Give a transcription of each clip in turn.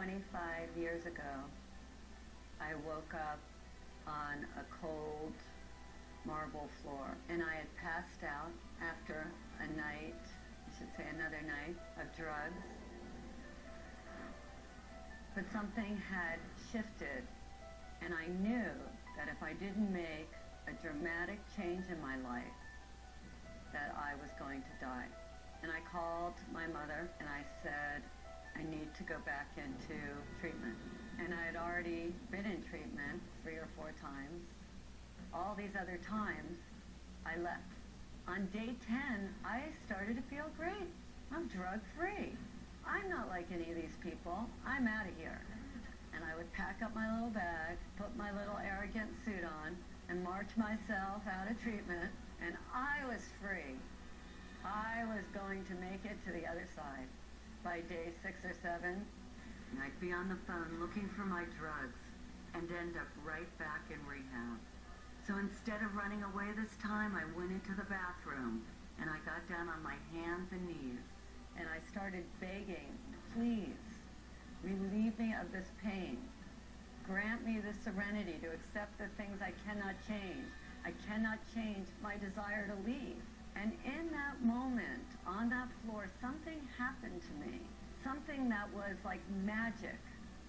25 years ago, I woke up on a cold marble floor, and I had passed out after a night, I should say another night, of drugs. But something had shifted, and I knew that if I didn't make a dramatic change in my life, that I was going to die. And I called my mother and I said, I need to go back into treatment. And I had already been in treatment 3 or 4 times. All these other times, I left. On day 10, I started to feel great. I'm drug-free. I'm not like any of these people. I'm out of here. And I would pack up my little bag, put my little arrogant suit on, and march myself out of treatment, and I was free. I was going to make it to the other side. By day 6 or 7, I'd be on the phone looking for my drugs and end up right back in rehab. So instead of running away this time, I went into the bathroom and I got down on my hands and knees and I started begging, please, relieve me of this pain. Grant me the serenity to accept the things I cannot change. I cannot change my desire to leave. And in that moment, on that floor, something happened to me. Something that was like magic.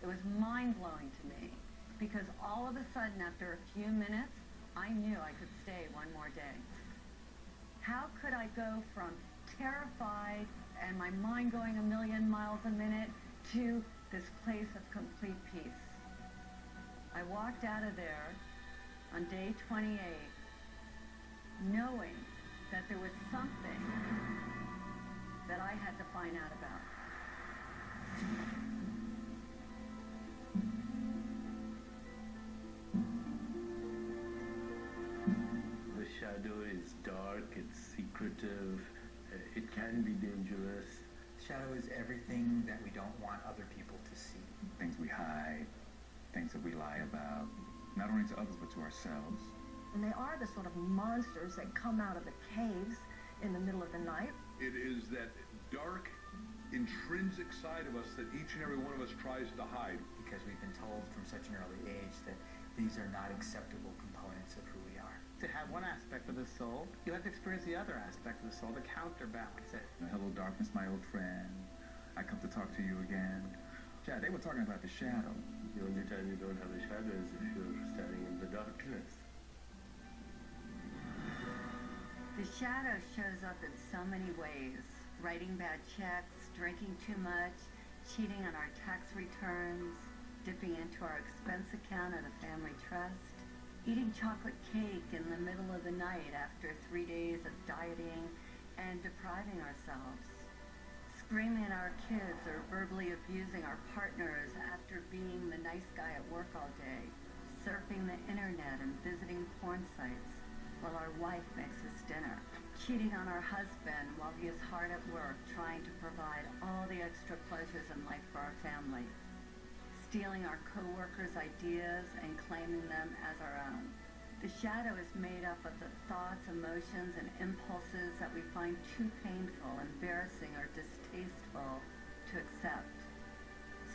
It was mind-blowing to me. Because all of a sudden, after a few minutes, I knew I could stay one more day. How could I go from terrified and my mind going a million miles a minute to this place of complete peace? I walked out of there on day 28 knowing that there was something that I had to find out about. The shadow is dark, it's secretive, it can be dangerous. Shadow is everything that we don't want other people to see. Things we hide, things that we lie about, not only to others but to ourselves. And they are the sort of monsters that come out of the caves in the middle of the night. It is that dark, intrinsic side of us that each and every one of us tries to hide. Because we've been told from such an early age that these are not acceptable components of who we are. To have one aspect of the soul, you have to experience the other aspect of the soul to counterbalance it. Hello, darkness, my old friend. I come to talk to you again. Chad, they were talking about the shadow. The only time you don't have a shadow is if you're standing in the darkness. The shadow shows up in so many ways. Writing bad checks, drinking too much, cheating on our tax returns, dipping into our expense account at a family trust, eating chocolate cake in the middle of the night after 3 days of dieting and depriving ourselves, screaming at our kids or verbally abusing our partners after being the nice guy at work all day, surfing the internet and visiting porn sites while our wife makes us dinner, cheating on our husband while he is hard at work trying to provide all the extra pleasures in life for our family, stealing our co-workers' ideas and claiming them as our own. The shadow is made up of the thoughts, emotions, and impulses that we find too painful, embarrassing, or distasteful to accept.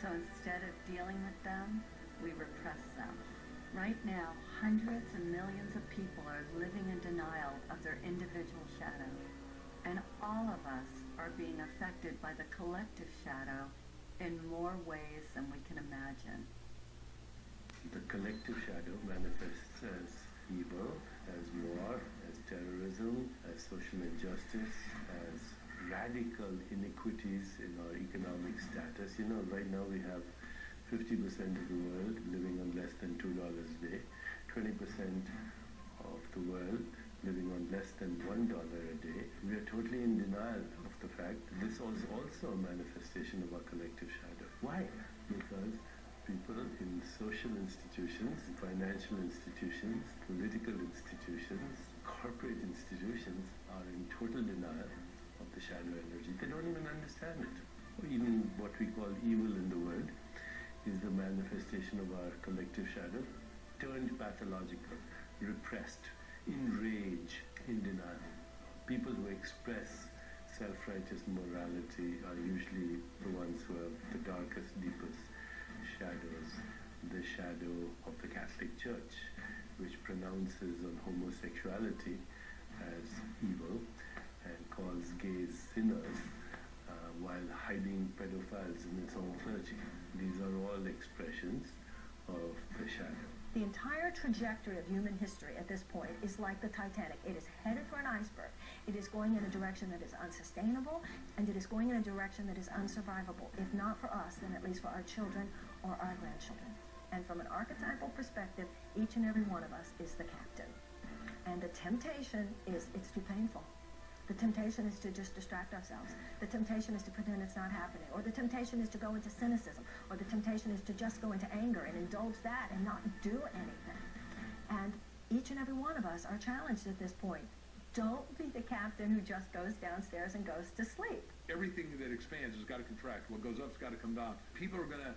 So instead of dealing with them, we repress them. Right now, hundreds of millions of people are living in denial of their individual shadow. And all of us are being affected by the collective shadow in more ways than we can imagine. The collective shadow manifests as evil, as war, as terrorism, as social injustice, as radical inequities in our economic status. You know, right now we have 50% of the world living on less than $2 a day, 20% of the world living on less than $1 a day. We are totally in denial of the fact that this is also a manifestation of our collective shadow. Why? Because people in social institutions, financial institutions, political institutions, corporate institutions are in total denial of the shadow energy. They don't even understand it. Even what we call evil in the world is the manifestation of our collective shadow, turned pathological, repressed, in rage, in denial. People who express self-righteous morality are usually the ones who have the darkest, deepest shadows. The shadow of the Catholic Church, which pronounces on homosexuality as evil and calls gays sinners, while hiding pedophiles in its own clergy. These are all expressions of the shadow. The entire trajectory of human history at this point is like the Titanic. It is headed for an iceberg. It is going in a direction that is unsustainable, and it is going in a direction that is unsurvivable. If not for us, then at least for our children or our grandchildren. And from an archetypal perspective, each and every one of us is the captain. And the temptation is, it's too painful. The temptation is to just distract ourselves. The temptation is to pretend it's not happening. Or the temptation is to go into cynicism. Or the temptation is to just go into anger and indulge that and not do anything. And each and every one of us are challenged at this point. Don't be the captain who just goes downstairs and goes to sleep. Everything that expands has got to contract. What goes up's got to come down. People are going to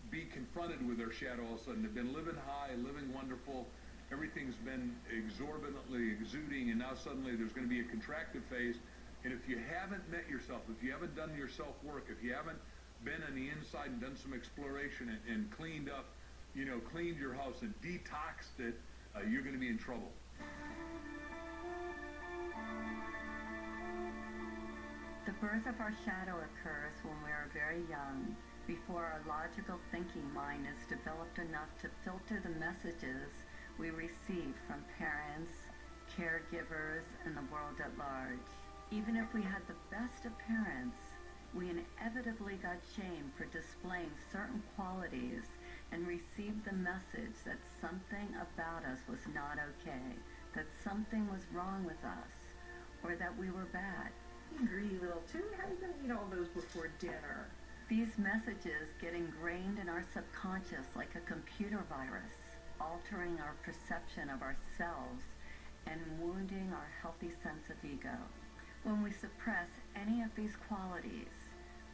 be confronted with their shadow all of a sudden. They've been living high, living wonderful. Everything's been exorbitantly exuding, and now suddenly there's going to be a contractive phase. And if you haven't met yourself, if you haven't done your self-work, if you haven't been on the inside and done some exploration and cleaned up, you know, cleaned your house and detoxed it, you're going to be in trouble. The birth of our shadow occurs when we are very young, before our logical thinking mind is developed enough to filter the messages we receive from parents, caregivers, and the world at large. Even if we had the best of parents, we inevitably got shamed for displaying certain qualities and received the message that something about us was not okay, that something was wrong with us, or that we were bad. You greedy little too. How are you going to eat all those before dinner? These messages get ingrained in our subconscious like a computer virus, altering our perception of ourselves and wounding our healthy sense of ego. When we suppress any of these qualities,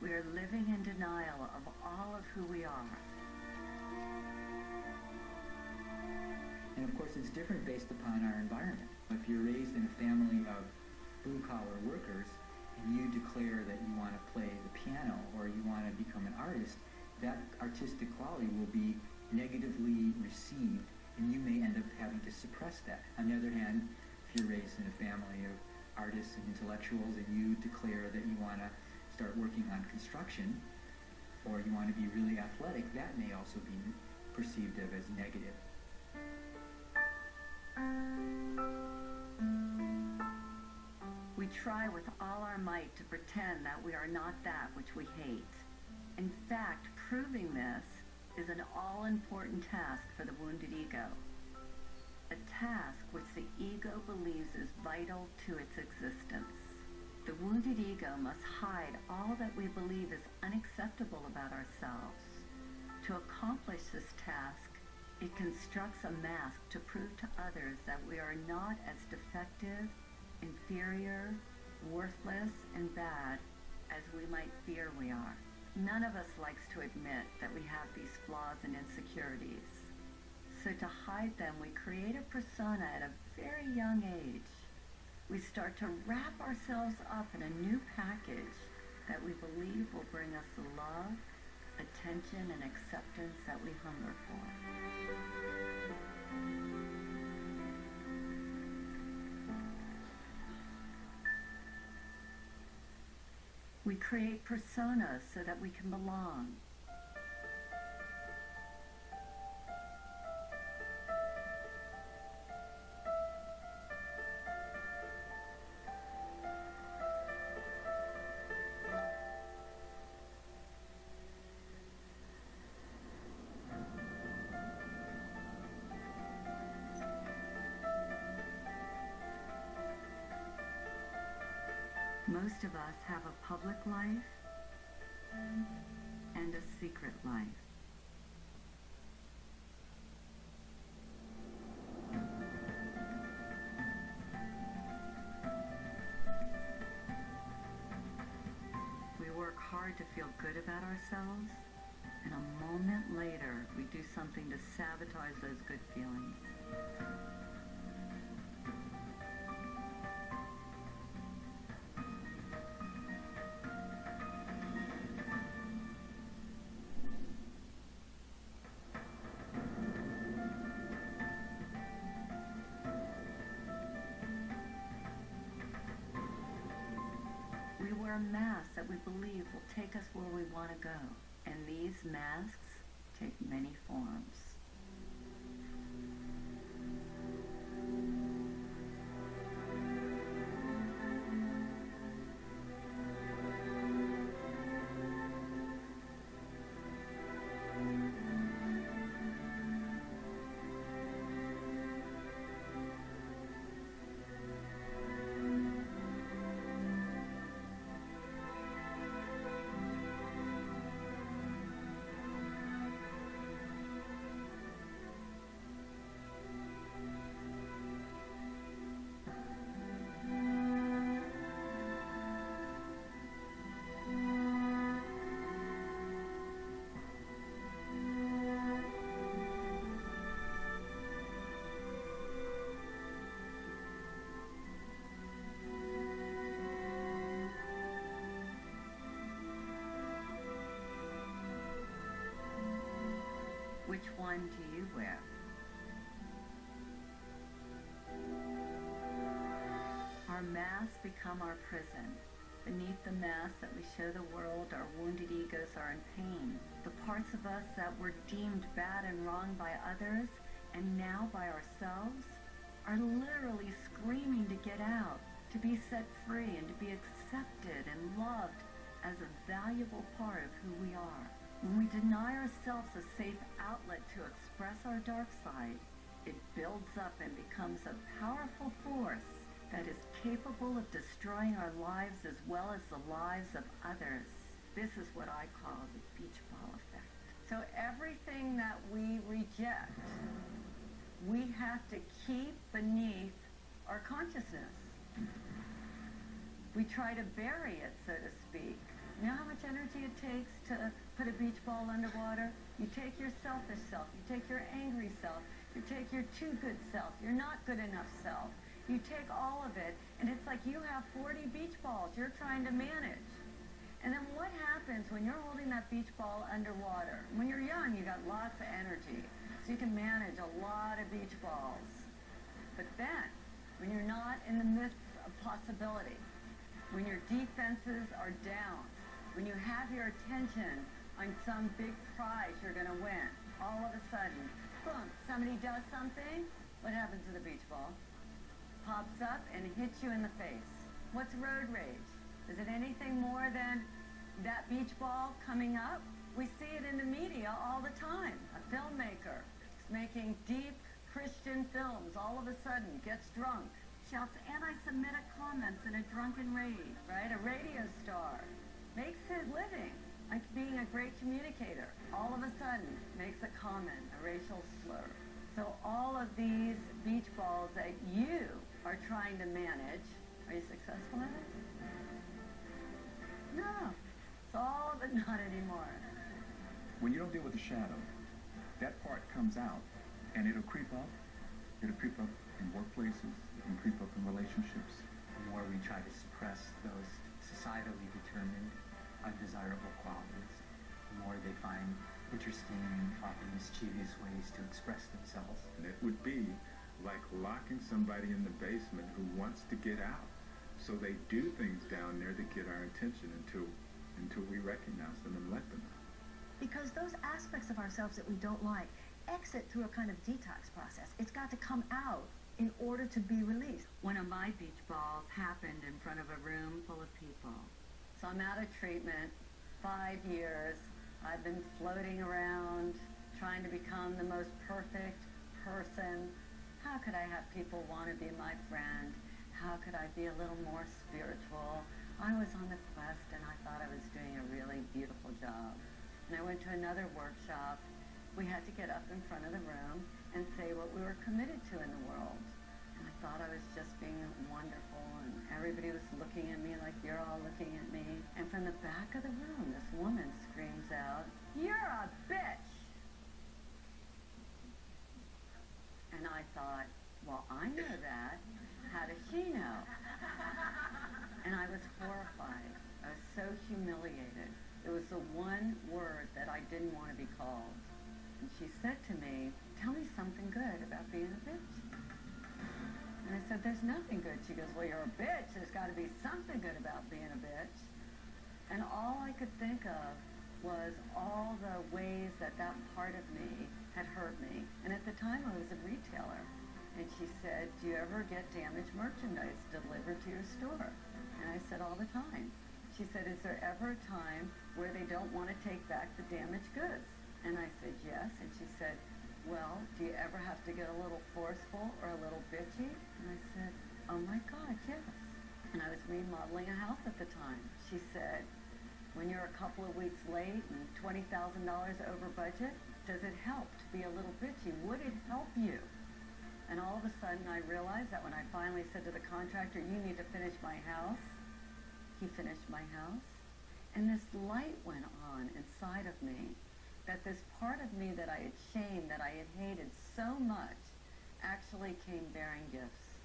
we are living in denial of all of who we are. And of course, it's different based upon our environment. If you're raised in a family of blue-collar workers, and you declare that you want to play the piano or you want to become an artist, that artistic quality will be negatively received, and you may end up having to suppress that. On the other hand, if you're raised in a family of artists and intellectuals and you declare that you want to start working on construction or you want to be really athletic, that may also be perceived of as negative. We try with all our might to pretend that we are not that which we hate. In fact, proving this is an all-important task for the wounded ego. A task which the ego believes is vital to its existence. The wounded ego must hide all that we believe is unacceptable about ourselves. To accomplish this task, it constructs a mask to prove to others that we are not as defective, inferior, worthless, and bad as we might fear we are. None of us likes to admit that we have these flaws and insecurities. So to hide them, we create a persona at a very young age. We start to wrap ourselves up in a new package that we believe will bring us the love, attention, and acceptance that we hunger for. We create personas so that we can belong. Most of us have a public life and a secret life. We work hard to feel good about ourselves, and a moment later, we do something to sabotage those good feelings. wear masks that we believe will take us where we want to go. And these masks take many forms. Which one do you wear? Our masks become our prison. Beneath the mask that we show the world, our wounded egos are in pain. The parts of us that were deemed bad and wrong by others, and now by ourselves, are literally screaming to get out, to be set free, and to be accepted and loved as a valuable part of who we are. When we deny ourselves a safe outlet to express our dark side, it builds up and becomes a powerful force that is capable of destroying our lives as well as the lives of others. This is what I call the beach ball effect. So everything that we reject, we have to keep beneath our consciousness. We try to bury it, so to speak. You know how much energy it takes to put a beach ball underwater? You take your selfish self, you take your angry self, you take your too good self, your not good enough self. You take all of it, and it's like you have 40 beach balls you're trying to manage. And then what happens when you're holding that beach ball underwater? When you're young, you got lots of energy, so you can manage a lot of beach balls. But then, when you're not in the midst of possibility, when your defenses are down, when you have your attention on some big prize you're going to win, all of a sudden, boom, somebody does something, what happens to the beach ball? Pops up and hits you in the face. What's road rage? Is it anything more than that beach ball coming up? We see it in the media all the time. A filmmaker is making deep Christian films, all of a sudden gets drunk, shouts anti-Semitic comments in a drunken rage, right? A radio star makes his living like being a great communicator. All of a sudden makes a comment, a racial slur. So all of these beach balls that you are trying to manage, are you successful at it? No. It's all but not anymore. When you don't deal with the shadow, that part comes out and it'll creep up. It'll creep up in workplaces, it can creep up in relationships. The more we try to suppress those societally determined undesirable qualities, the more they find interesting, often mischievous ways to express themselves. And it would be like locking somebody in the basement who wants to get out. So they do things down there to get our attention until we recognize them and let them out. Because those aspects of ourselves that we don't like exit through a kind of detox process. It's got to come out in order to be released. One of my beach balls happened in front of a room full of people. So I'm out of treatment, 5 years. I've been floating around, trying to become the most perfect person. How could I have people want to be my friend? How could I be a little more spiritual? I was on the quest and I thought I was doing a really beautiful job. And I went to another workshop. We had to get up in front of the room and say what we were committed to in the world. And I thought I was just being wonderful, and everybody was looking at me like you're all looking at me. And from the back of the room, this woman screams out, "You're a bitch!" And I thought, well, I know that. How does she know? And I was horrified. I was so humiliated. It was the one word that I didn't want to be called. And she said to me, "Tell me something good about being a bitch." And I said, "There's nothing good." She goes, "Well, you're a bitch. There's got to be something good about being a bitch." And all I could think of was all the ways that that part of me had hurt me. And at the time I was a retailer. And she said, do you ever get damaged merchandise delivered to your store? And I said, all the time. She said, is there ever a time where they don't want to take back the damaged goods? And I said, yes. And she said, well, do you ever have to get a little forceful or a little bitchy? And I said, oh my God, yes. And I was remodeling a house at the time. She said, when you're a couple of weeks late and $20,000 over budget, does it help to be a little bitchy? Would it help you? And all of a sudden I realized that when I finally said to the contractor, you need to finish my house, he finished my house. And this light went on inside of me, that this part of me that I had shamed, that I had hated so much, actually came bearing gifts.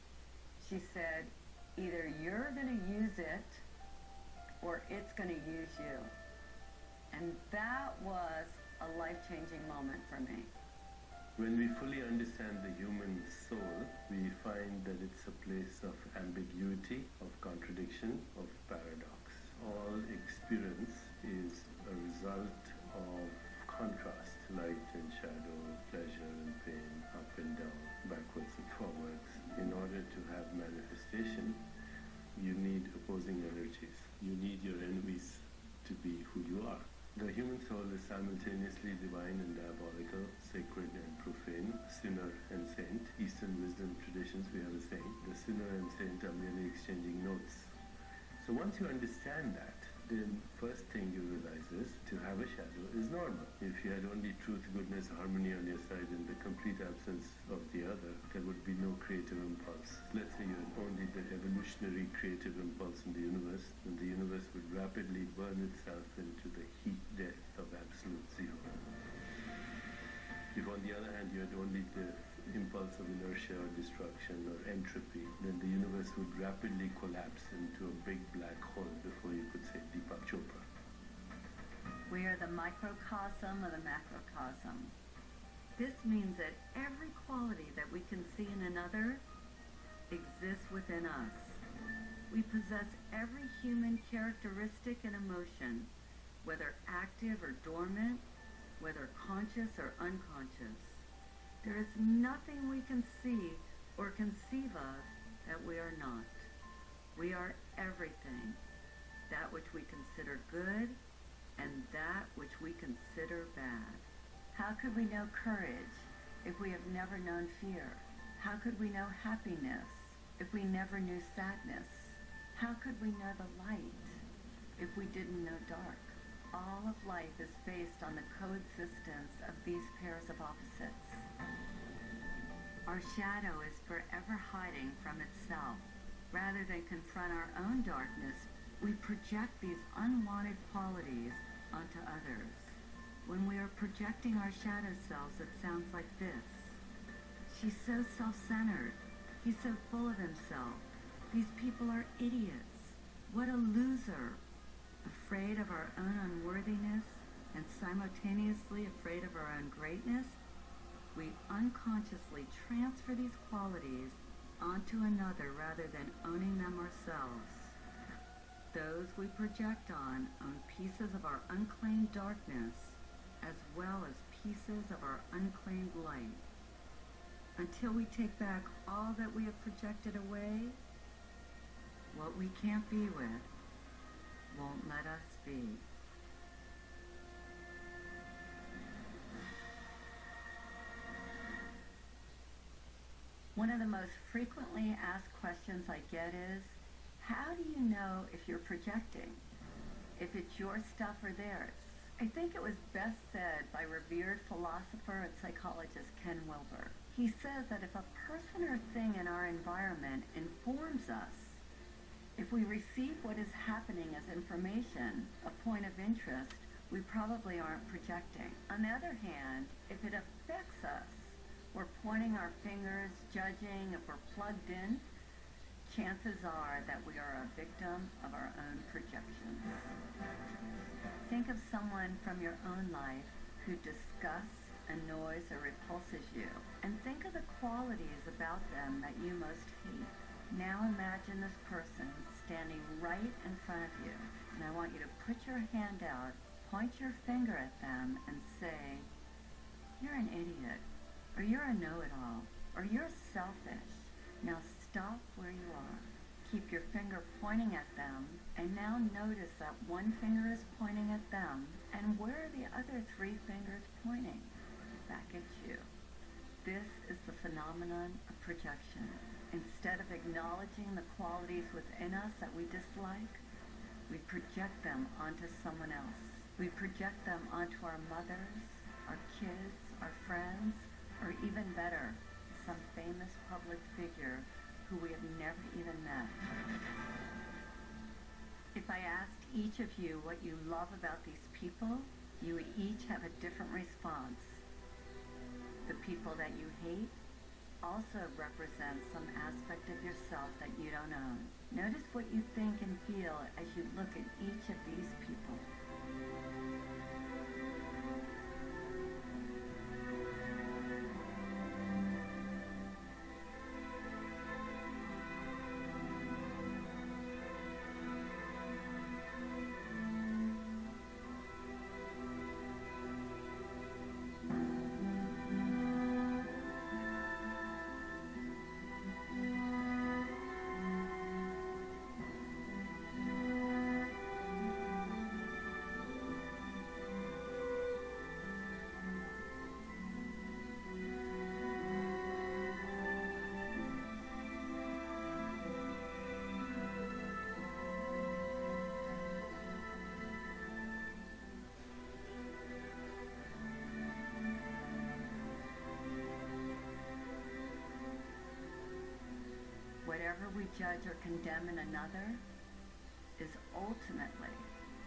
She said, either you're going to use it or it's going to use you. And that was a life-changing moment for me. When we fully understand the human soul, we find that it's a place of ambiguity, of contradiction, of paradox. All experience is a result of contrast, light and shadow, pleasure and pain, up and down, backwards and forwards. In order to have manifestation, you need opposing energies. You need your enemies to be who you are. The human soul is simultaneously divine and diabolical, sacred and profane, sinner and saint. Eastern wisdom traditions, we have a saying, the sinner and saint are merely exchanging notes. So once you understand that, then first thing you realize is to have a shadow is normal. If you had only truth, goodness, harmony on your side and the complete absence of the other, there would be no creative impulse. Let's say you had only the evolutionary creative impulse in the universe, and the universe would rapidly burn itself into the heat death of absolute zero. If on the other hand you had only the impulse of inertia or destruction or entropy, then the universe would rapidly collapse into a big black hole before you could say Deepak Chopra. We are the microcosm of the macrocosm. This means that every quality that we can see in another exists within us. We possess every human characteristic and emotion, whether active or dormant, whether conscious or unconscious. There is nothing we can see or conceive of that we are not. We are everything, that which we consider good and that which we consider bad. How could we know courage if we have never known fear? How could we know happiness if we never knew sadness? How could we know the light if we didn't know dark? All of life is based on the coexistence of these pairs of opposites. Our shadow is forever hiding from itself. Rather than confront our own darkness, we project these unwanted qualities onto others. When we are projecting our shadow selves, it sounds like this. She's so self-centered. He's so full of himself. These people are idiots. What a loser. Afraid of our own unworthiness and simultaneously afraid of our own greatness, we unconsciously transfer these qualities onto another rather than owning them ourselves. Those we project on own pieces of our unclaimed darkness as well as pieces of our unclaimed light. Until we take back all that we have projected away, what we can't be with won't let us be. One of the most frequently asked questions I get is, how do you know if you're projecting? If it's your stuff or theirs? I think it was best said by revered philosopher and psychologist Ken Wilber. He says that if a person or thing in our environment informs us, if we receive what is happening as information, a point of interest, we probably aren't projecting. On the other hand, if it affects us, we're pointing our fingers, judging if we're plugged in, chances are that we are a victim of our own projections. Think of someone from your own life who disgusts, annoys, or repulses you, and think of the qualities about them that you most hate. Now imagine this person standing right in front of you, and I want you to put your hand out, point your finger at them, and say, "You're an idiot," or "You're a know-it-all," or "You're selfish." Now stop where you are. Keep your finger pointing at them, and now notice that one finger is pointing at them, and where are the other three fingers pointing? Back at you. This is the phenomenon of projection. Instead of acknowledging the qualities within us that we dislike, we project them onto someone else. We project them onto our mothers, our kids, our friends, or even better, some famous public figure who we have never even met. If I asked each of you what you love about these people, you would each have a different response. The people that you hate also represent some aspect of yourself that you don't own. Notice what you think and feel as you look at each of these people. Whatever we judge or condemn in another is ultimately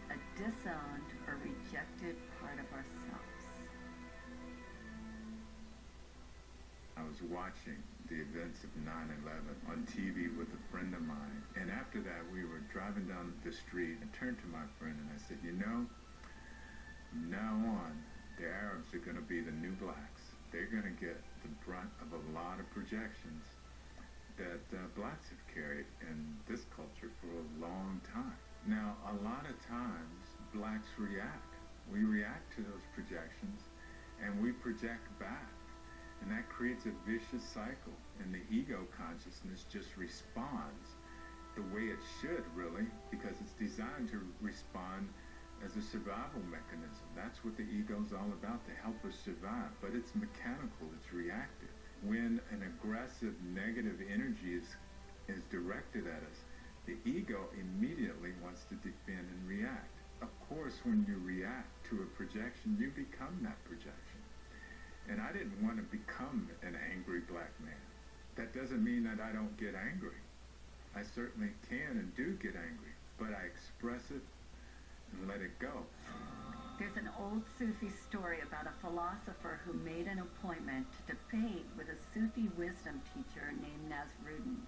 a disowned or rejected part of ourselves. I was watching the events of 9/11 on TV with a friend of mine, and after that we were driving down the street and turned to my friend and I said, "You know, from now on, the Arabs are going to be the new blacks. They're going to get the brunt of a lot of projections that blacks have carried in this culture for a long time." Now, a lot of times, blacks react. We react to those projections, and we project back. And that creates a vicious cycle, and the ego consciousness just responds the way it should, really, because it's designed to respond as a survival mechanism. That's what the ego's all about, to help us survive. But it's mechanical, it's reactive. When an aggressive, negative energy is directed at us, the ego immediately wants to defend and react. Of course, when you react to a projection, you become that projection. And I didn't want to become an angry black man. That doesn't mean that I don't get angry. I certainly can and do get angry, but I express it and let it go. There's an old Sufi story about a philosopher who made an appointment to debate with a Sufi wisdom teacher named Nasruddin.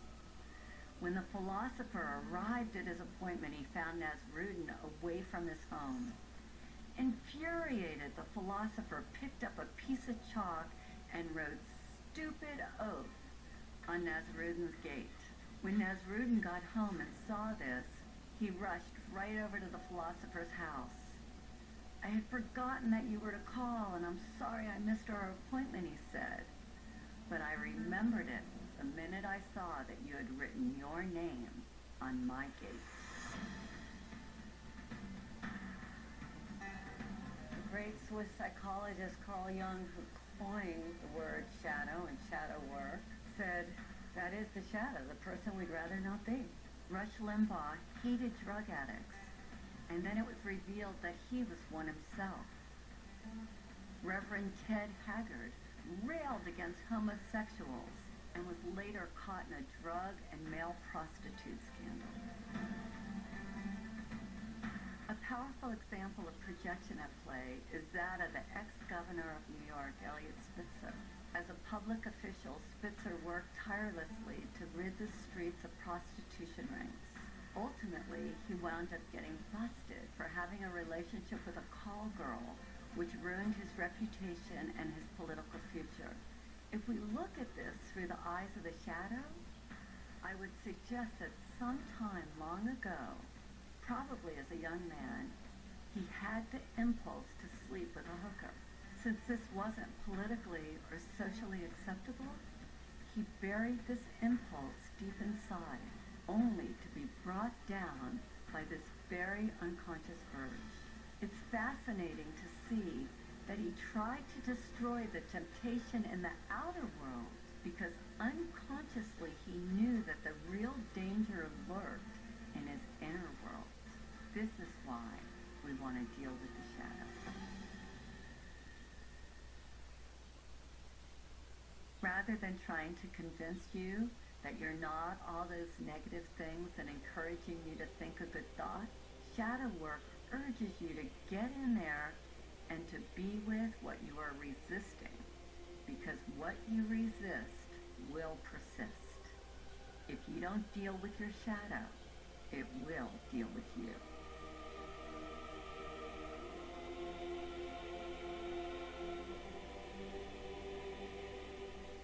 When the philosopher arrived at his appointment, he found Nasruddin away from his home. Infuriated, the philosopher picked up a piece of chalk and wrote "stupid oath" on Nasruddin's gate. When Nasruddin got home and saw this, he rushed right over to the philosopher's house. "I had forgotten that you were to call, and I'm sorry I missed our appointment," he said. "But I remembered it the minute I saw that you had written your name on my gate." The great Swiss psychologist Carl Jung, who coined the word shadow and shadow work, said, "That is the shadow, the person we'd rather not be." Rush Limbaugh hated drug addicts, and then it was revealed that he was one himself. Reverend Ted Haggard railed against homosexuals and was later caught in a drug and male prostitute scandal. A powerful example of projection at play is that of the ex-governor of New York, Eliot Spitzer. As a public official, Spitzer worked tirelessly to rid the streets of prostitution rings. Ultimately, he wound up getting busted for having a relationship with a call girl, which ruined his reputation and his political future. If we look at this through the eyes of the shadow, I would suggest that sometime long ago, probably as a young man, he had the impulse to sleep with a hooker. Since this wasn't politically or socially acceptable, he buried this impulse deep inside, only to be brought down by this very unconscious urge. It's fascinating to see that he tried to destroy the temptation in the outer world because unconsciously he knew that the real danger lurked in his inner world. This is why we want to deal with the shadow. Rather than trying to convince you that you're not all those negative things and encouraging you to think a good thought, shadow work urges you to get in there and to be with what you are resisting, because what you resist will persist. If you don't deal with your shadow, it will deal with you.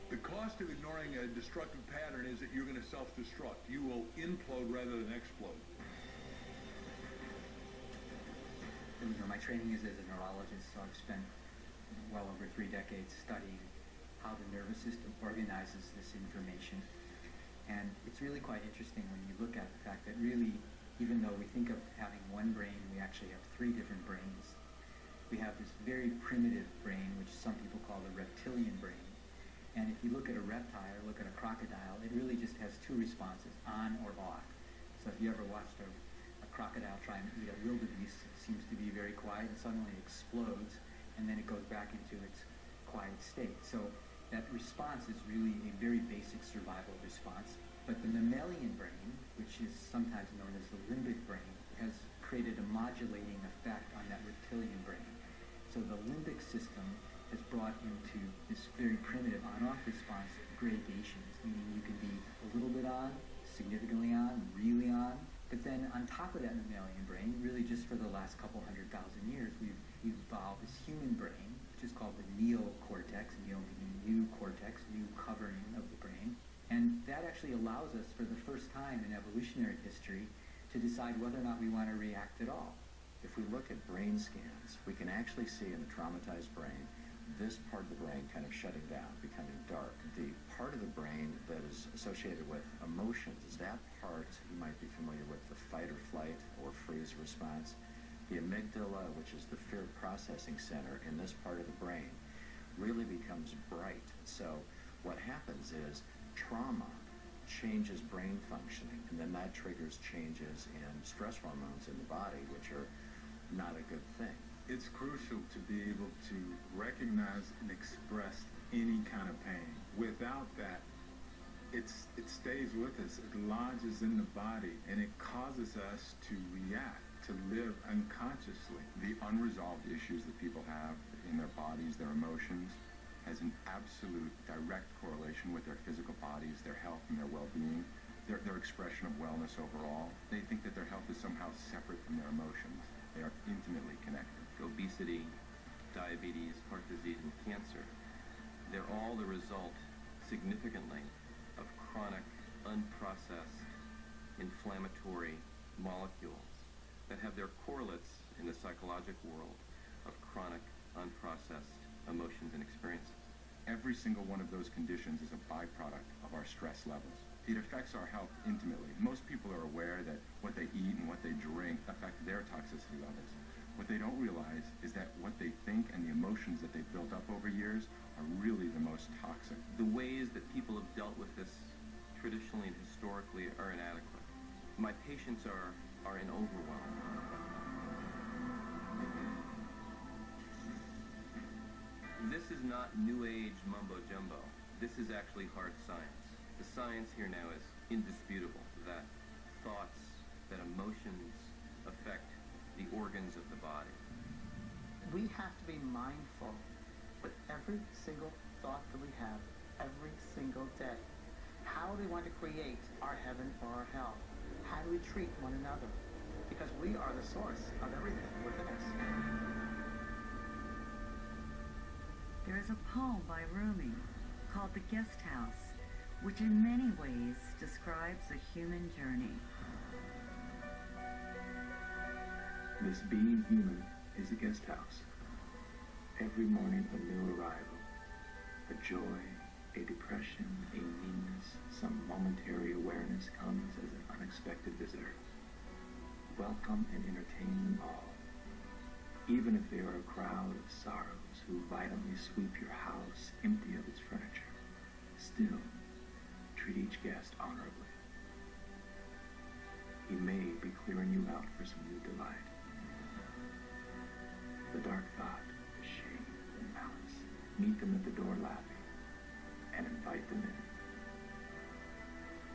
The cost of ignoring a destructive pattern is that you're going to self-destruct. You will implode rather than explode. You know, my training is as a neurologist, so I've spent well over 3 decades studying how the nervous system organizes this information. And it's really quite interesting when you look at the fact that really, even though we think of having one brain, we actually have 3 different brains. We have this very primitive brain, which some people call the reptilian brain. And if you look at a reptile or look at a crocodile, it really just has 2 responses, on or off. So if you ever watched a crocodile try and eat a wildebeest, it seems to be very quiet and suddenly explodes, and then it goes back into its quiet state. So that response is really a very basic survival response. But the mammalian brain, which is sometimes known as the limbic brain, has created a modulating effect on that reptilian brain. So the limbic system has brought into this very primitive on-off response gradations, meaning you can be a little bit on, significantly on, really on. But then on top of that mammalian brain, really just for the last couple 100,000 years, we've evolved this human brain, which is called the neocortex, neo meaning new cortex, new covering of the brain. And that actually allows us for the first time in evolutionary history to decide whether or not we want to react at all. If we look at brain scans, we can actually see in the traumatized brain this part of the brain kind of shutting down, becoming dark. The part of the brain that is associated with emotions is that part you might be familiar with, the fight or flight or freeze response. The amygdala, which is the fear processing center in this part of the brain, really becomes bright. So what happens is trauma changes brain functioning, and then that triggers changes in stress hormones in the body, which are not a good thing. It's crucial to be able to recognize and express any kind of pain. Without that, it stays with us, it lodges in the body, and it causes us to react, to live unconsciously. The unresolved issues that people have in their bodies, their emotions, has an absolute direct correlation with their physical bodies, their health and their well-being, their expression of wellness overall. They think that their health is somehow separate from their emotions. They are intimately connected. Obesity, diabetes, heart disease, and cancer, they're all the result, significantly, of chronic, unprocessed, inflammatory molecules that have their correlates in the psychological world of chronic, unprocessed emotions and experiences. Every single one of those conditions is a byproduct of our stress levels. It affects our health intimately. Most people are aware that what they eat and what they drink affect their toxicity levels. What they don't realize is that what they think and the emotions that they've built up over years are really the most toxic. The ways that people have dealt with this traditionally and historically are inadequate. My patients are in overwhelm. This is not new age mumbo jumbo. This is actually hard science. The science here now is indisputable that thoughts, that emotions affect the organs of the body. We have to be mindful with every single thought that we have every single day. How do we want to create our heaven or our hell? How do we treat one another? Because we are the source of everything within us. There is a poem by Rumi called The Guest House, which in many ways describes the human journey. This being human is a guest house. Every morning a new arrival, a joy, a depression, a meanness, some momentary awareness comes as an unexpected visitor. Welcome and entertain them all. Even if they are a crowd of sorrows who violently sweep your house empty of its furniture, still treat each guest honorably. He may be clearing you out for some new delight. The dark thought, the shame, the malice, meet them at the door laughing and invite them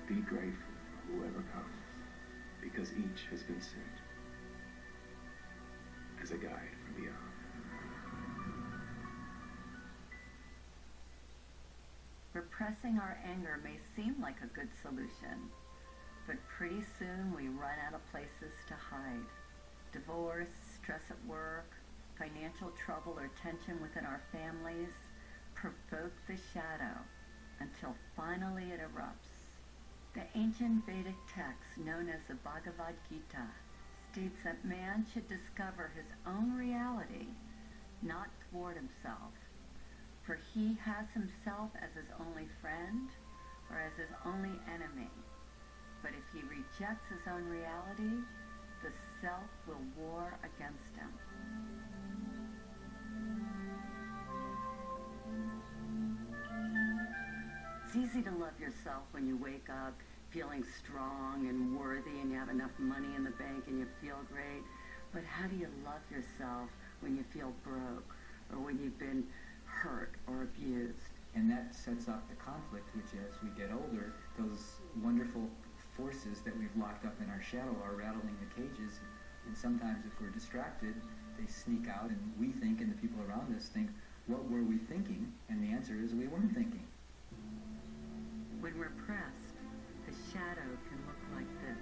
in. Be grateful for whoever comes, because each has been sent as a guide from beyond. Repressing our anger may seem like a good solution, but pretty soon we run out of places to hide. Divorce, stress at work, financial trouble or tension within our families provoke the shadow until finally it erupts. The ancient Vedic text known as the Bhagavad Gita states that man should discover his own reality, not thwart himself, for he has himself as his only friend or as his only enemy. But if he rejects his own reality, the self will war against him. It's easy to love yourself when you wake up feeling strong and worthy and you have enough money in the bank and you feel great. But how do you love yourself when you feel broke or when you've been hurt or abused? And that sets up the conflict, which as we get older, those wonderful forces that we've locked up in our shadow are rattling the cages. And sometimes if we're distracted, they sneak out and we think, and the people around us think, what were we thinking? And the answer is we weren't thinking. When we're pressed, the shadow can look like this.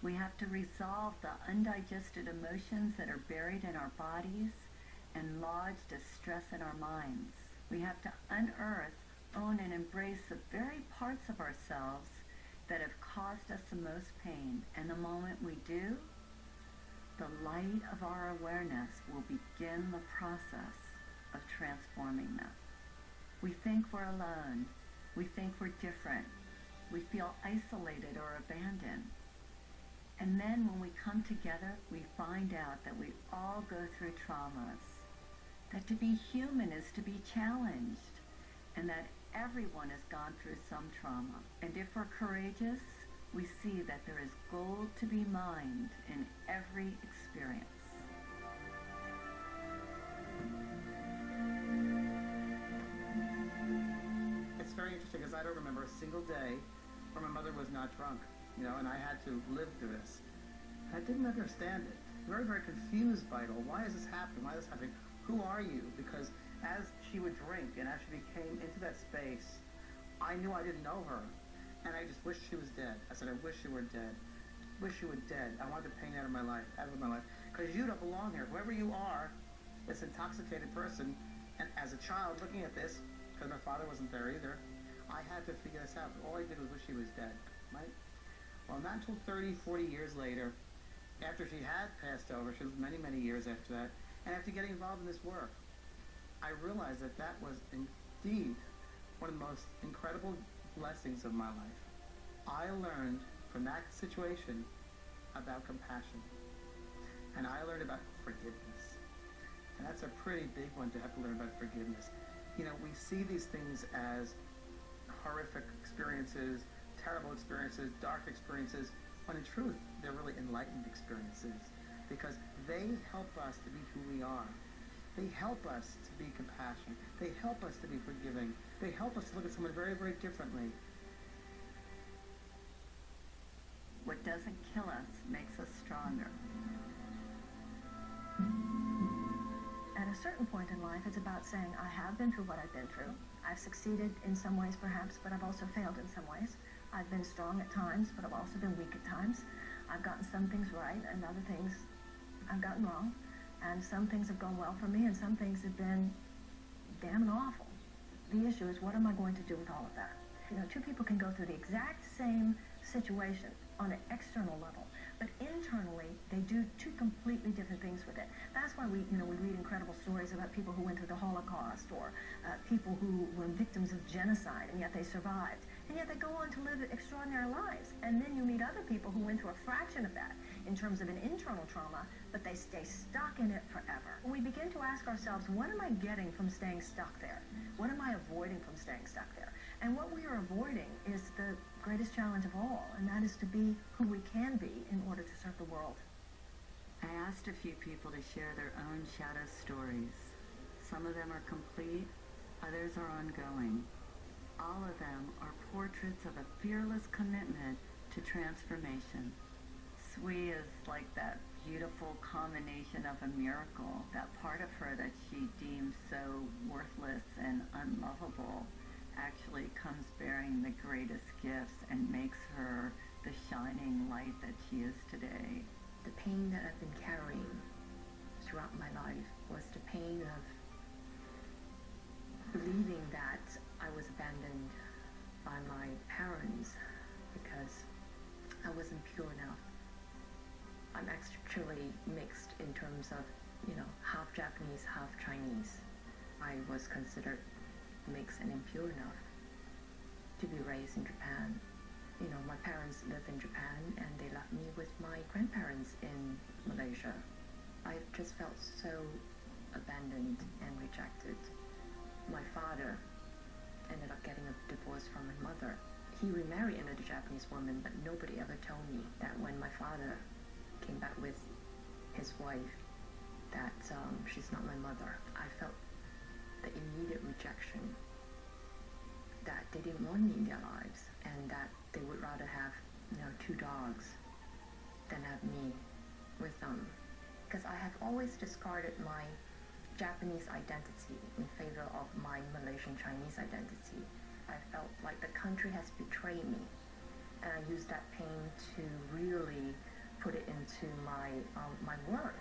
We have to resolve the undigested emotions that are buried in our bodies and lodged as stress in our minds. We have to unearth, own, and embrace the very parts of ourselves that have caused us the most pain. And the moment we do, the light of our awareness will begin the process of transforming them. We think we're alone. We think we're different. We feel isolated or abandoned. And then when we come together, we find out that we all go through traumas, that to be human is to be challenged, and that everyone has gone through some trauma. And if we're courageous, we see that there is gold to be mined in every experience. It's very interesting because I don't remember a single day where my mother was not drunk, and I had to live through this. I didn't understand it. Very, very confused by it all. Why is this happening? Why is this happening? Who are you? Because as she would drink and as she became into that space, I knew I didn't know her. And I just wished she was dead. I said, I wish you were dead. Wish you were dead. I wanted the pain out of my life. Because you don't belong here. Whoever you are, this intoxicated person, and as a child looking at this, because my father wasn't there either, I had to figure this out. All I did was wish she was dead. right? Well, not until 30, 40 years later, after she had passed over, she was many, many years after that, and after getting involved in this work, I realized that that was indeed one of the most incredible blessings of my life. I learned from that situation about compassion, and I learned about forgiveness. And that's a pretty big one to have to learn about forgiveness. You know, we see these things as horrific experiences, terrible experiences, dark experiences, when in truth, they're really enlightened experiences, because they help us to be who we are. They help us to be compassionate. They help us to be forgiving. They help us to look at someone very, very differently. What doesn't kill us makes us stronger. At a certain point in life, it's about saying, I have been through what I've been through. I've succeeded in some ways, perhaps, but I've also failed in some ways. I've been strong at times, but I've also been weak at times. I've gotten some things right, and other things I've gotten wrong. And some things have gone well for me, and some things have been damn awful. The issue is, what am I going to do with all of that? You know, two people can go through the exact same situation on an external level, but internally, they do two completely different things with it. That's why we read incredible stories about people who went through the Holocaust, or people who were victims of genocide, and yet they survived. And yet they go on to live extraordinary lives. And then you meet other people who went through a fraction of that in terms of an internal trauma, but they stay stuck in it forever. We begin to ask ourselves, what am I getting from staying stuck there? What am I avoiding from staying stuck there? And what we are avoiding is the greatest challenge of all, and that is to be who we can be in order to serve the world. I asked a few people to share their own shadow stories. Some of them are complete, others are ongoing. All of them are portraits of a fearless commitment to transformation. Sui is like that beautiful combination of a miracle, that part of her that she deems so worthless and unlovable actually comes bearing the greatest gifts and makes her the shining light that she is today. The pain that I've been carrying throughout my life was the pain of believing that I was abandoned by my parents because I wasn't pure enough. I'm actually mixed in terms of, half Japanese, half Chinese. I was considered mixed and impure enough to be raised in Japan. My parents lived in Japan and they left me with my grandparents in Malaysia. I just felt so abandoned and rejected. My father ended up getting a divorce from my mother. He remarried another Japanese woman, but nobody ever told me that when my father came back with his wife, that she's not my mother. I felt the immediate rejection, that they didn't want me in their lives, and that they would rather have, two dogs than have me with them. Because I have always discarded my Japanese identity in favor of my Malaysian Chinese identity. I felt like the country has betrayed me, and I used that pain to really put it into my work.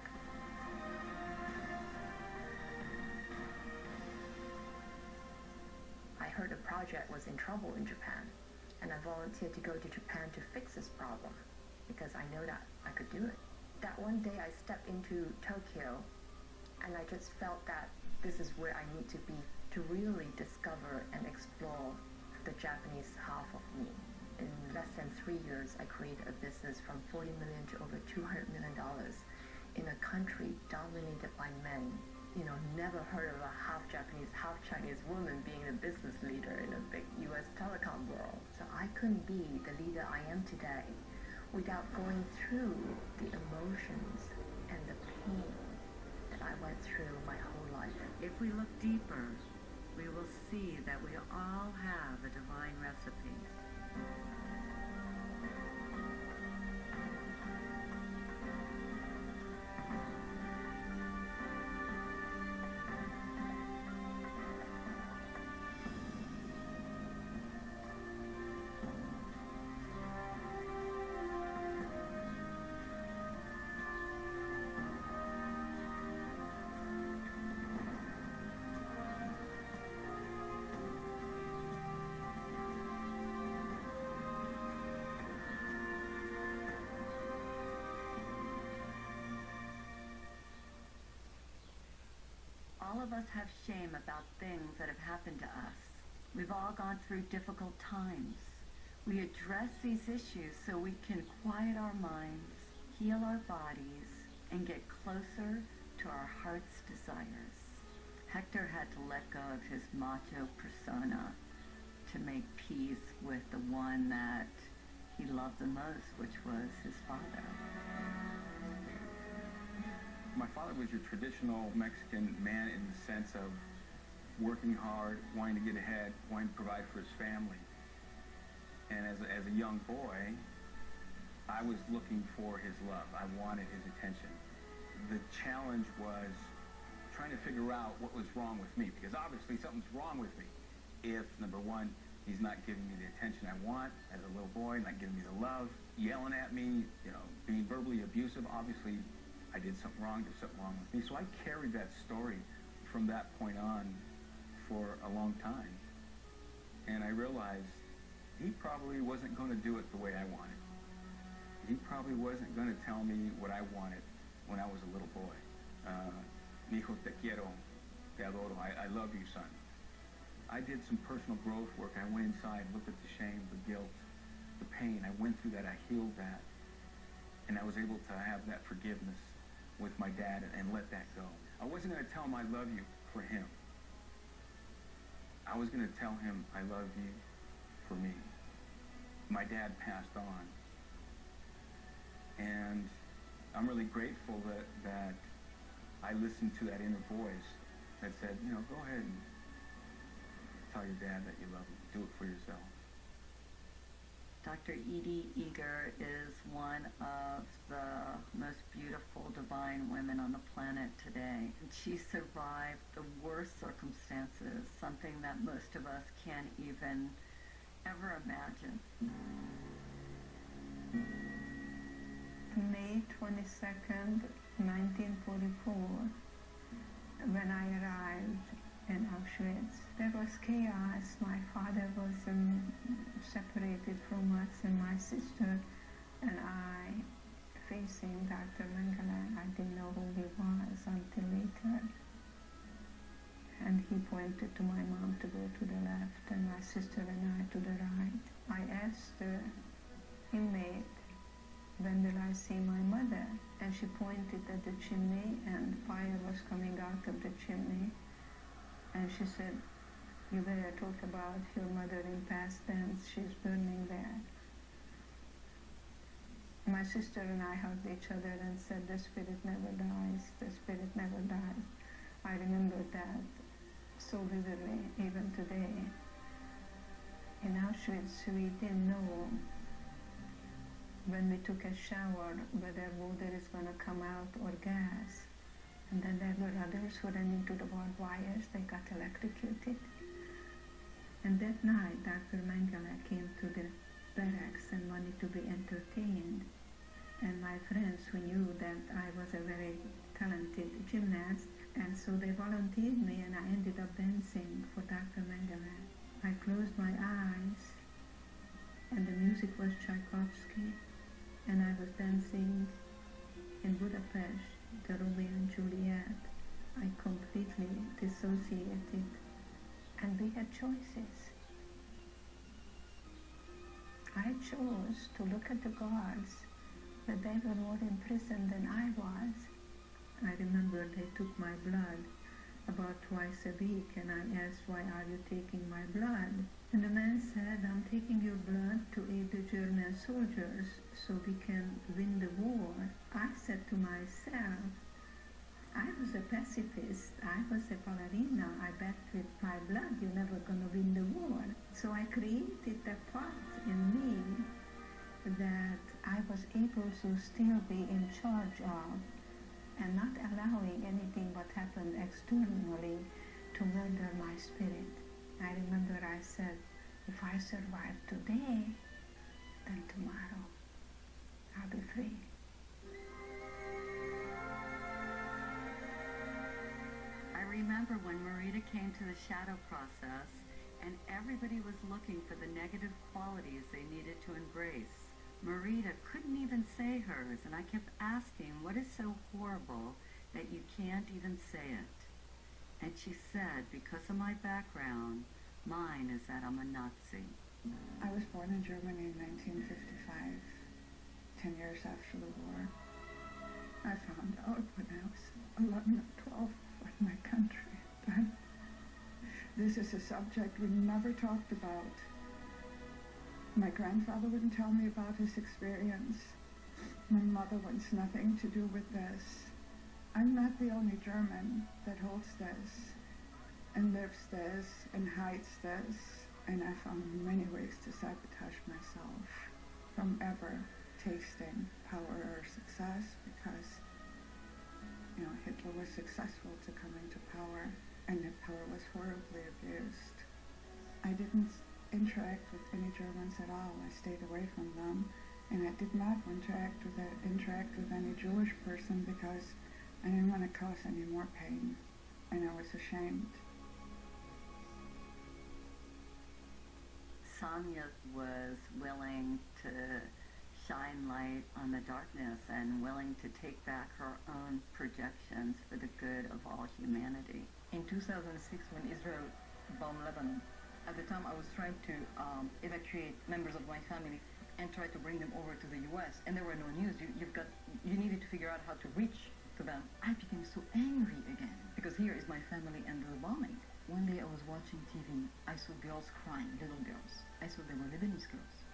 I heard the project was in trouble in Japan, and I volunteered to go to Japan to fix this problem because I know that I could do it. That one day I stepped into Tokyo, and I just felt that this is where I need to be to really discover and explore the Japanese half of me. In less than 3 years, I created a business from $40 million to over $200 million in a country dominated by men. Never heard of a half Japanese, half Chinese woman being a business leader in a big US telecom world. So I couldn't be the leader I am today without going through the emotions and the pain that I went through my whole life. If we look deeper, we will see that we all have a divine recipe. of us have shame about things that have happened to us. We've all gone through difficult times. We address these issues so we can quiet our minds, heal our bodies, and get closer to our heart's desires. Hector had to let go of his macho persona to make peace with the one that he loved the most, which was his father. My father was your traditional Mexican man in the sense of working hard, wanting to get ahead, wanting to provide for his family. And as a young boy, I was looking for his love. I wanted his attention. The challenge was trying to figure out what was wrong with me, because obviously something's wrong with me. If, number one, he's not giving me the attention I want as a little boy, not giving me the love, yelling at me, being verbally abusive, obviously I did something wrong, there's something wrong with me. So I carried that story from that point on for a long time. And I realized he probably wasn't going to do it the way I wanted. He probably wasn't going to tell me what I wanted when I was a little boy. Hijo, te quiero, te adoro, I love you, son. I did some personal growth work. I went inside, looked at the shame, the guilt, the pain. I went through that, I healed that. And I was able to have that forgiveness with my dad and let that go. I wasn't going to tell him I love you for him. I was going to tell him I love you for me. My dad passed on. And I'm really grateful that I listened to that inner voice that said, go ahead and tell your dad that you love him. Do it for yourself. Dr. Edie Eger is one of the most beautiful, divine women on the planet today. And she survived the worst circumstances, something that most of us can't even ever imagine. May 22nd, 1944, when I arrived in Auschwitz, there was chaos. My father was separated from us and my sister and I facing Dr. Mengele. I didn't know who he was until later. And he pointed to my mom to go to the left and my sister and I to the right. I asked the inmate, when will I see my mother? And she pointed at the chimney and fire was coming out of the chimney. And she said, you better talk about your mother in past tense, she's burning there. My sister and I hugged each other and said, the spirit never dies, the spirit never dies. I remember that so vividly, even today. In Auschwitz, we didn't know when we took a shower whether water is going to come out or gas. And then there were others who ran into the barbed wires, they got electrocuted. And that night, Dr. Mengele came to the barracks and wanted to be entertained. And my friends who knew that I was a very talented gymnast, and so they volunteered me and I ended up dancing for Dr. Mengele. I closed my eyes and the music was Tchaikovsky, and I was dancing in Budapest, the Romeo and Juliet. I completely dissociated, and we had choices. I chose to look at the guards, but they were more in prison than I was. I remember they took my blood about twice a week, and I asked, why are you taking my blood? And the man said, I'm taking your blood to aid the German soldiers so we can win the war. I said to myself, I was a pacifist, I was a ballerina, I bet with my blood you're never gonna win the war. So I created a part in me that I was able to still be in charge of and not allowing anything what happened externally to murder my spirit. I remember I said, if I survive today, then tomorrow I'll be free. I remember when Marita came to the shadow process and everybody was looking for the negative qualities they needed to embrace. Marita couldn't even say hers, and I kept asking, what is so horrible that you can't even say it? And she said, because of my background, mine is that I'm a Nazi. I was born in Germany in 1955, 10 years after the war. I found out when I was 11 or 12 what my country had done. This is a subject we never talked about. My grandfather wouldn't tell me about his experience. My mother wants nothing to do with this. I'm not the only German that holds this, and lives this, and hides this, and I found many ways to sabotage myself from ever tasting power or success, because, you know, Hitler was successful to come into power, and that power was horribly abused. I didn't interact with any Germans at all. I stayed away from them, and I did not interact with any Jewish person because I didn't want to cause any more pain, and I was ashamed. Sonia was willing to shine light on the darkness and willing to take back her own projections for the good of all humanity. In 2006, when Israel bombed Lebanon, at the time I was trying to evacuate members of my family and try to bring them over to the US, and there were no news. You needed to figure out how to reach to them. I became so angry again, because here is my family under the bombing. One day I was watching TV, I saw girls crying, little girls. I saw they were Lebanese girls.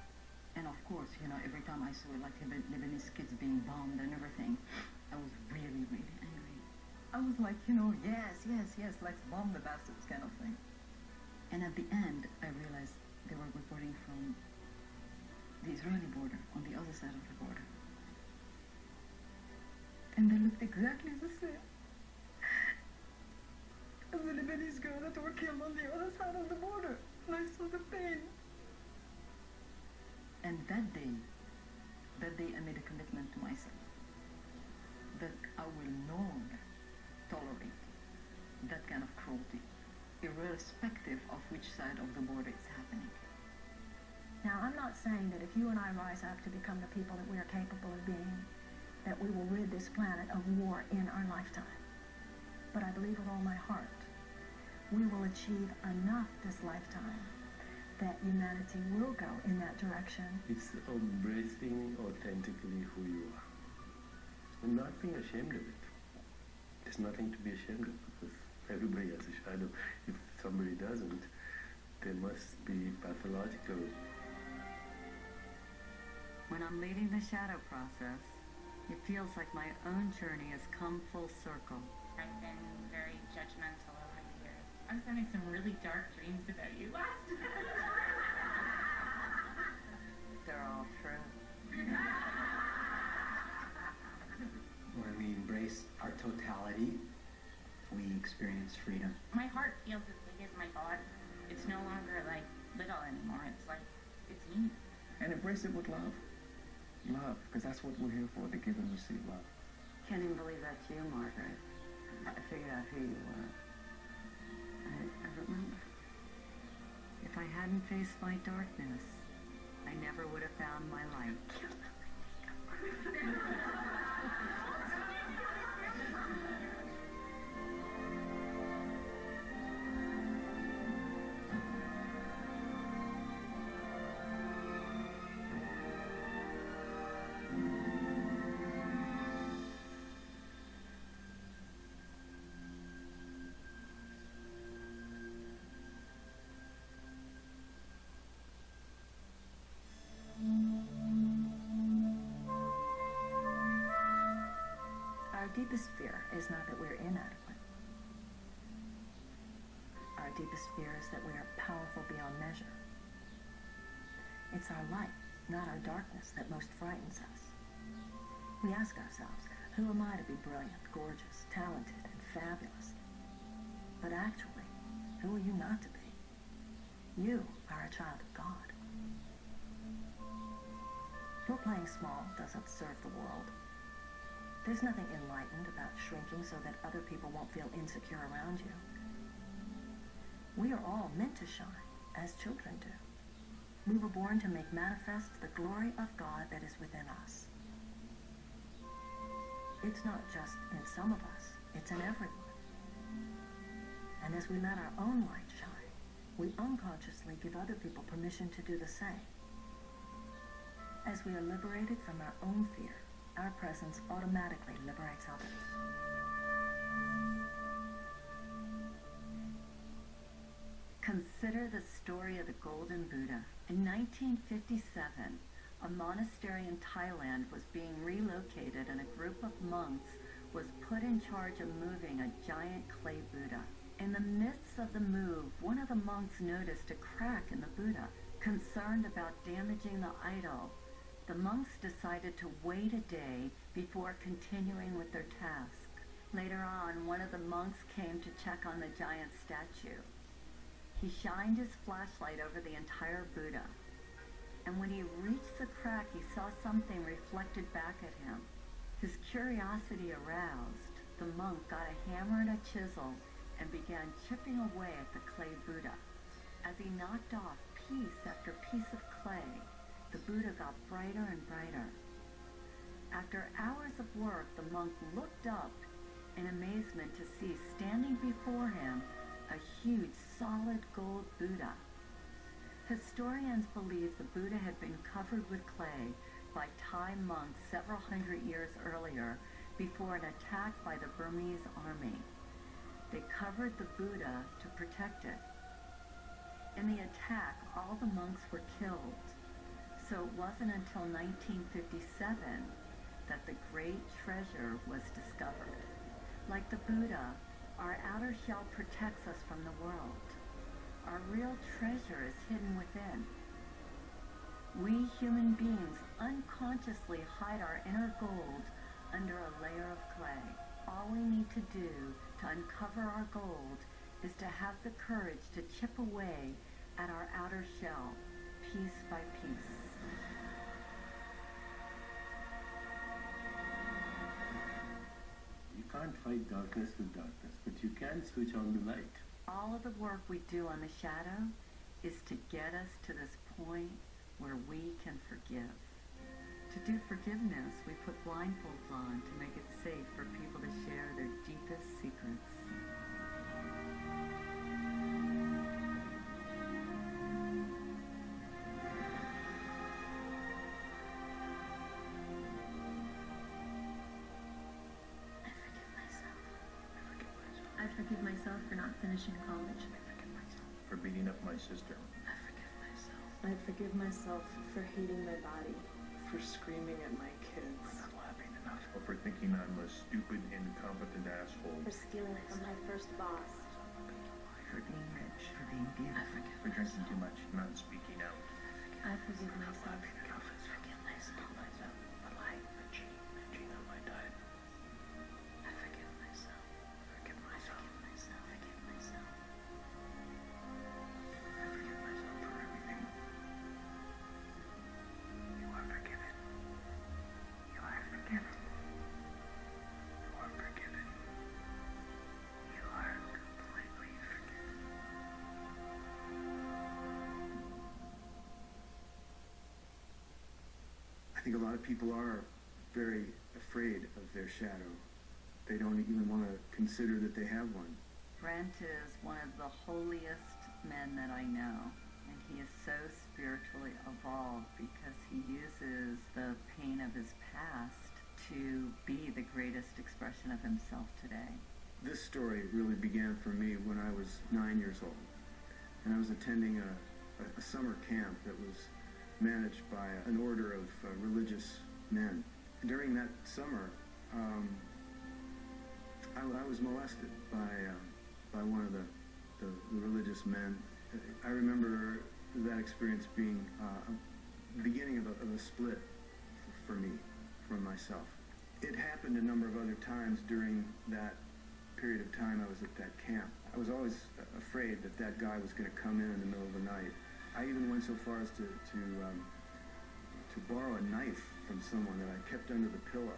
And of course, you know, every time I saw like Lebanese kids being bombed and everything, I was really, really angry. I was like, you know, yes, let's bomb the bastards kind of thing. And at the end, I realized they were reporting from the Israeli border, on the other side of the border. And they looked exactly the same as the Lebanese girl that were killed on the other side of the border. And I saw the pain. And that day I made a commitment to myself that I will no longer tolerate that kind of cruelty, irrespective of which side of the border it's happening. Now, I'm not saying that if you and I rise up to become the people that we are capable of being, that we will rid this planet of war in our lifetime. But I believe with all my heart, we will achieve enough this lifetime that humanity will go in that direction. It's embracing authentically who you are and not being ashamed of it. There's nothing to be ashamed of, because everybody has a shadow. If somebody doesn't, they must be pathological. When I'm leading the shadow process, it feels like my own journey has come full circle. I've been very judgmental over the years. I was having some really dark dreams about you last night. They're all true. When we embrace our totality, we experience freedom. My heart feels as big as my body. It's no longer like little anymore. It's like, it's me. And embrace it with love. Love, because that's what we're here for, to give and receive love. Can't even believe that's you, Margaret. I figured out who you were. I remember. If I hadn't faced my darkness, I never would have found my light. Our deepest fear is not that we're inadequate. Our deepest fear is that we are powerful beyond measure. It's our light, not our darkness, that most frightens us. We ask ourselves, who am I to be brilliant, gorgeous, talented, and fabulous? But actually, who are you not to be? You are a child of God. Your playing small doesn't serve the world. There's nothing enlightened about shrinking so that other people won't feel insecure around you. We are all meant to shine, as children do. We were born to make manifest the glory of God that is within us. It's not just in some of us, it's in everyone. And as we let our own light shine, we unconsciously give other people permission to do the same. As we are liberated from our own fear, our presence automatically liberates others. Consider the story of the Golden Buddha. In 1957, a monastery in Thailand was being relocated and a group of monks was put in charge of moving a giant clay Buddha. In the midst of the move, one of the monks noticed a crack in the Buddha. Concerned about damaging the idol, the monks decided to wait a day before continuing with their task. Later on, one of the monks came to check on the giant statue. He shined his flashlight over the entire Buddha, and when he reached the crack, he saw something reflected back at him. His curiosity aroused, the monk got a hammer and a chisel and began chipping away at the clay Buddha. As he knocked off piece after piece of clay, the Buddha got brighter and brighter. After hours of work, the monk looked up in amazement to see standing before him a huge solid gold Buddha. Historians believe the Buddha had been covered with clay by Thai monks several hundred years earlier before an attack by the Burmese army. They covered the Buddha to protect it. In the attack, all the monks were killed, so it wasn't until 1957 that the great treasure was discovered. Like the Buddha, our outer shell protects us from the world. Our real treasure is hidden within. We human beings unconsciously hide our inner gold under a layer of clay. All we need to do to uncover our gold is to have the courage to chip away at our outer shell, piece by piece. You can't fight darkness with darkness, but you can switch on the light. All of the work we do on the shadow is to get us to this point where we can forgive. To do forgiveness, we put blindfolds on to make it safe for people to share their deepest secrets. I forgive myself for not finishing college. I forgive myself for beating up my sister. I forgive myself. I forgive myself for hating my body, for screaming at my kids, For not laughing enough. Or for thinking I'm a stupid, incompetent asshole. for stealing from my first boss. For being rich. For being beautiful. For drinking too much, not speaking out. I forgive myself. Laughing enough. Forgive myself. For lying, for cheating on my diet. I forgive myself. Forgive myself. Forgive myself. Forgive myself. I forgive myself for everything. You are forgiven. You are forgiven. You are forgiven. You are completely forgiven. I think a lot of people are very afraid of their shadow. They don't even want to consider that they have one. Brent is one of the holiest men that I know, and he is so spiritually evolved because he uses the pain of his past to be the greatest expression of himself today. This story really began for me when I was 9 years old, and I was attending a summer camp that was managed by an order of religious men. During that summer, I was molested by one of the religious men. I remember that experience being the beginning of a split for me, from myself. It happened a number of other times during that period of time I was at that camp. I was always afraid that that guy was going to come in the middle of the night. I even went so far as to borrow a knife from someone that I kept under the pillow.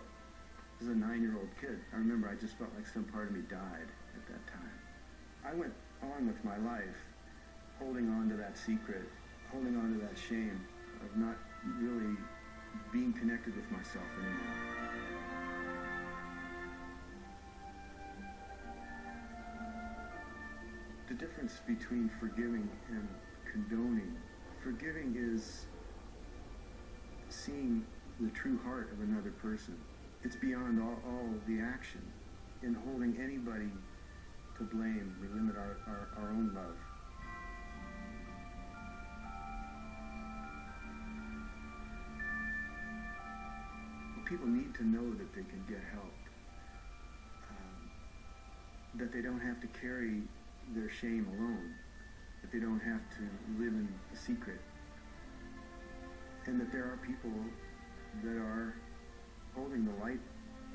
As a 9-year-old kid, I remember I just felt like some part of me died at that time. I went on with my life, holding on to that secret, holding on to that shame of not really being connected with myself anymore. difference between forgiving and condoning. Forgiving is seeing the true heart of another person. It's beyond all the action. In holding anybody to blame, we limit our own love. People need to know that they can get help, that they don't have to carry their shame alone, that they don't have to live in a secret, and that there are people that are holding the light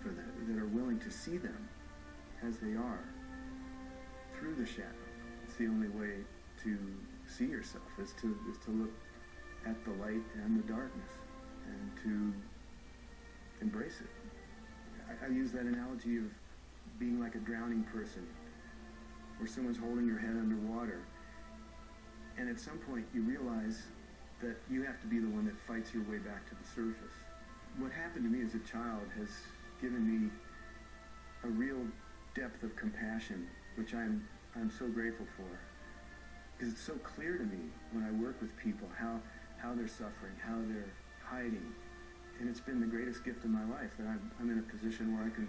for them, that are willing to see them as they are, through the shadow. It's the only way to see yourself, is to look at the light and the darkness, and to embrace it. I use that analogy of being like a drowning person, where someone's holding your head underwater, and at some point you realize that you have to be the one that fights your way back to the surface. What happened to me as a child has given me a real depth of compassion, which I'm so grateful for, because it's so clear to me when I work with people how they're suffering, how they're hiding. And it's been the greatest gift of my life, that I'm in a position where I can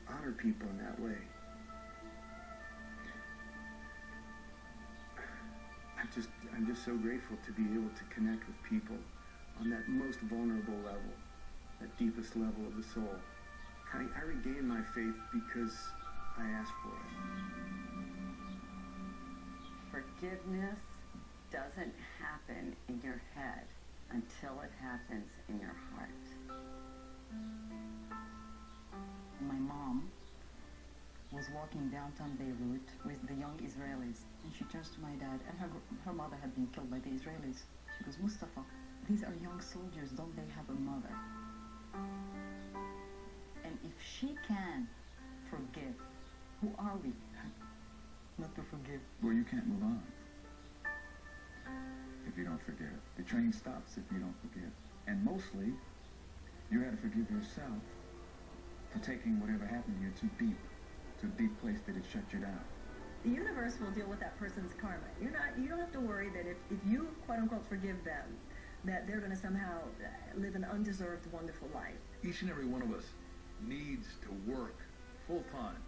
honor people in that way. I'm just so grateful to be able to connect with people on that most vulnerable level, that deepest level of the soul. I regained my faith because I asked for it. Forgiveness doesn't happen in your head until it happens in your heart. My mom was walking downtown Beirut with the young Israelis, and she turns to my dad, and her mother had been killed by the Israelis. She goes, "Mustafa, these are young soldiers, don't they have a mother?" And if she can forgive, who are we not to forgive? Well, you can't move on if you don't forgive. The train stops if you don't forgive. And mostly, you had to forgive yourself for taking whatever happened to you to a deep place that it shut you down. The universe will deal with that person's karma. You don't have to worry that if you, quote unquote, forgive them, that they're going to somehow live an undeserved, wonderful life. Each and every one of us needs to work full-time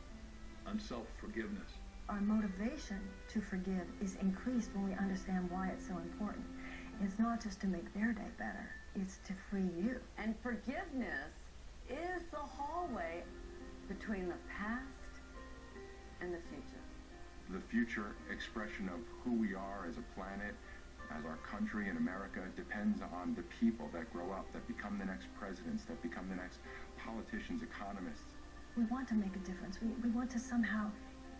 on self-forgiveness. Our motivation to forgive is increased when we understand why it's so important. It's not just to make their day better, it's to free you. And forgiveness is the hallway between the past and the future. The future expression of who we are as a planet, as our country in America, depends on the people that grow up, that become the next presidents, that become the next politicians, economists. We want to make a difference. We want to somehow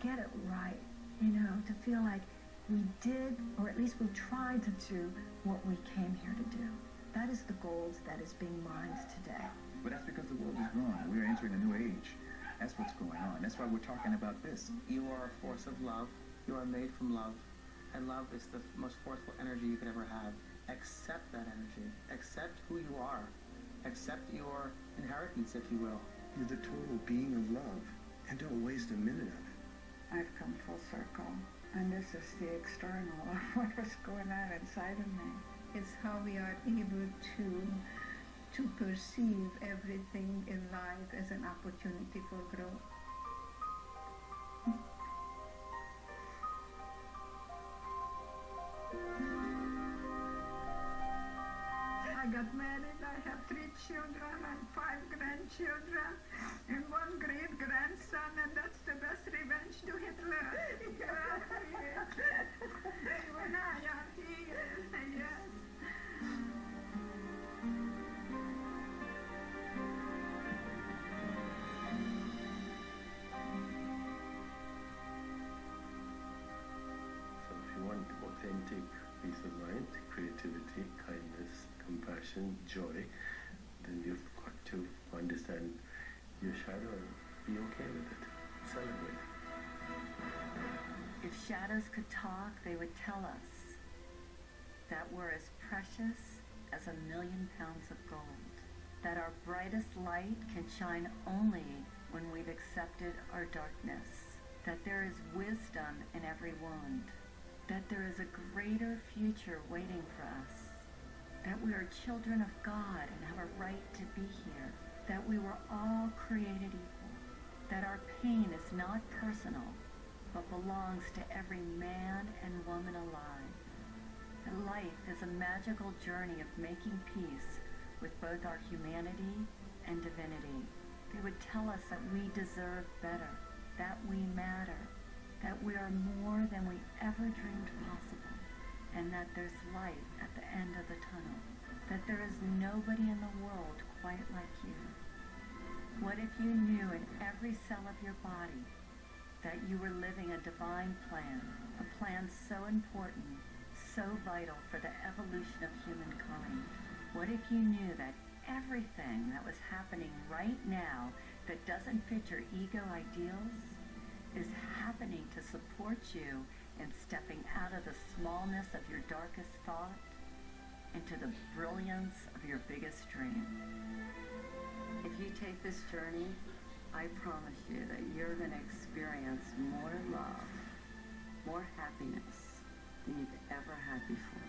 get it right, to feel like we did, or at least we tried to do what we came here to do. That is the gold that is being mined today. But that's because the world is growing. We're entering a new age. That's what's going on. That's why we're talking about this. You are a force of love. You are made from love. And love is the most forceful energy you could ever have. Accept that energy. Accept who you are. Accept your inheritance, if you will. You're the total being of love, and don't waste a minute of it. I've come full circle, and this is the external of what was going on inside of me. It's how we are able to perceive everything in life as an opportunity for growth. I got married, I have 3 children and 5 grandchildren and 1 great-grandson, and that's the best revenge to Hitler. When I am here, yes. So if you want authentic peace of mind, creativity, kindness, compassion, joy, then you've got to understand your shadow and be okay with it. Celebrate. If shadows could talk, they would tell us that we're as precious as 1,000,000 pounds of gold. that our brightest light can shine only when we've accepted our darkness, that there is wisdom in every wound, that there is a greater future waiting for us, that we are children of God and have a right to be here, that we were all created equal, that our pain is not personal, but belongs to every man and woman alive, that life is a magical journey of making peace with both our humanity and divinity. They would tell us that we deserve better, that we matter, that we are more than we ever dreamed possible, and that there's light at the end of the tunnel, that there is nobody in the world quite like you. What if you knew in every cell of your body that you were living a divine plan, a plan so important, so vital for the evolution of humankind? What if you knew that everything that was happening right now that doesn't fit your ego ideals is happening to support you in stepping out of the smallness of your darkest thought into the brilliance of your biggest dream? If you take this journey, I promise you that you're going to experience more love, more happiness than you've ever had before.